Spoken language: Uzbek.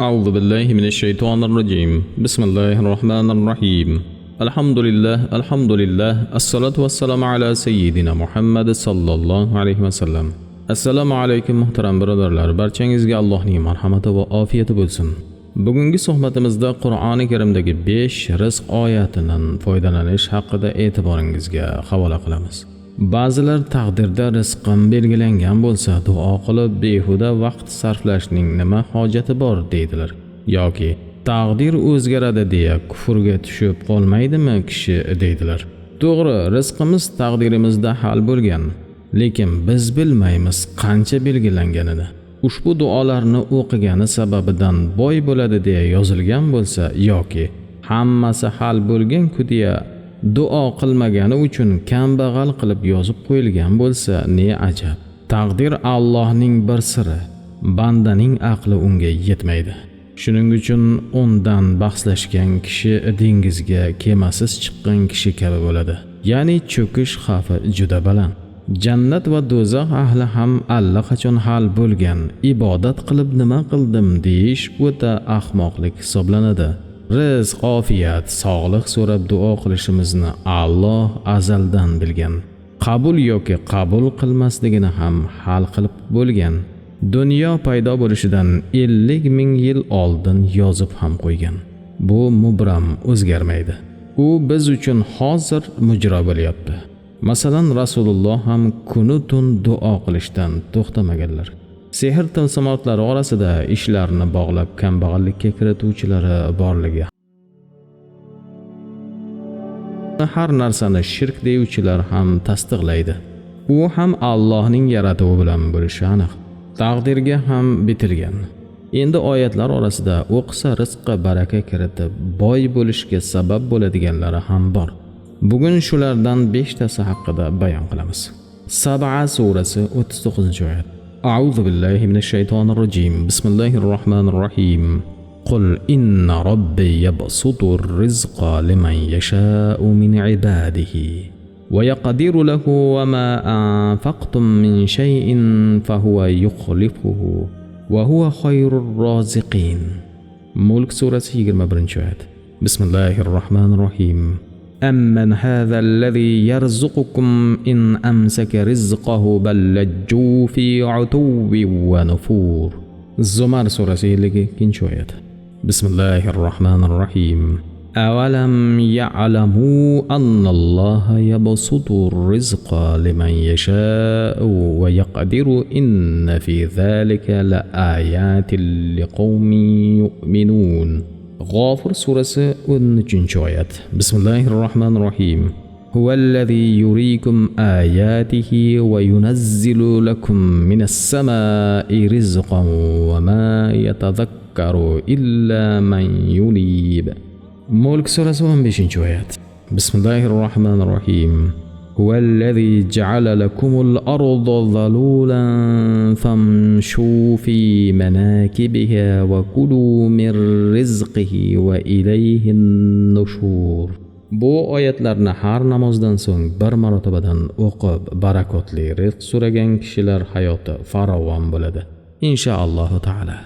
أعوذ بالله من الشيطان الرجيم بسم الله الرحمن الرحيم الحمد لله الصلاة والسلام على سيدنا محمد صلى الله عليه وسلم. Assalomu alaykum muhtaram birodarlar, barchangizga Allohning marhamati va ofiyati bo'lsin. Bugungi suhbatimizda Qur'oni Karimdagi 5 rizq oyatidan foydalanish haqida e'tiboringizga havola qilamiz. Ba'zilar taqdirda rizqim belgilangan bo'lsa, duo qilib behuda vaqt sarflashning nima hojati bor deydilar. Yoki taqdir o'zgaradi deya kufrga tushib qolmaydimi kishi deydilar. To'g'ri, rizqimiz taqdirimizda hal bo'lgan, lekin biz bilmaymiz qancha belgilanganini. Ushbu duolarni o'qigani sababidan boy bo'ladi deya yozilgan bo'lsa yoki hammasi hal bo'lgan-ku deya duo qilmagani uchun kambag'al qilib yozib qo'yilgan bo'lsa ne ajab. Taqdir Allohning bir siri, bandaning aqli unga yetmaydi. Shuning uchun undan bahslashgan kishi dengizga kemasiz chiqqan kishi kabi bo'ladi. Ya'ni cho'kish xavfi juda baland. Jannat va do'zax ahli ham allaqachon hal bo'lgan, ibodat qilib nima qildim deyish o'ta ahmoqlik hisoblanadi. Rizq, ofiyat, sog'lik so'rab duo qilishimizni Alloh azaldan bilgan. Qabul yoki qabul qilmasligini ham hal qilib bo'lgan. Dunyo paydo bo'lishidan 50 ming yil oldin yozib ham qo'ygan. Bu mubram o'zgarmaydi. U biz uchun hozir mujro bo'lyapti. Masalan, Rasululloh ham kunu tun duo qilishdan to'xtamaganlar. Sehr tilsimotlari orasida ishlarni bog'lab kambag'allikka kirituvchilari borligi, har narsani shirk deyuvchilar ham tasdiqlaydi. U ham Allohning yaratuvi bilan bo'lishi aniq. Taqdirga ham bitilgan. Endi oyatlar orasida o'qisa rizqqa baraka kiritib, boy bo'lishga sabab bo'ladiganlari ham bor. Bugun shulardan 5 tasi haqida bayon qilamiz. Sab'a surasi 39-oyat. A'udhu billahi minash shaytonir rojim. Bismillahir rohmanir rohim. Qul inna robbi yabsutur rizqa liman yasha'u min ibadihi wa yaqdiru lahu wa ma anfaqtum min shay'in fahuwa yukhlifuhu wa huwa khayrur raziqin. Mulk surasi 21-oyat. Bismillahir rohmanir rohim. أمن هذا الذي يرزقكم إن أمسك رزقه بل لجوا في عتو ونفور. الزمر سورة 2-oyat. بسم الله الرحمن الرحيم. أولم يعلموا أن الله يبسط الرزق لمن يشاء ويقدر إن في ذلك لآيات لقوم يؤمنون. G'ofir surasi 13-oyat. Bismillahir rohmanir rohim. Huvallazi yuriikum ayatihi va yunazzilu lakum minas samaa'i rizqan va ma yatadhakkaru illa man yunib. Mulk surasi 15-oyat. Bismillahir rohmanir rohim. Huvallazi ja'ala lakumul arda zalulan famshu fi manakibiha wa kulu min rizqihi va ilayhin nushur. Bu oyatlarni har namozdan so'ng bir marotabadan o'qib, barakotli rizq so'ragan kishilar hayoti farovon bo'ladi, inshaalloh taala.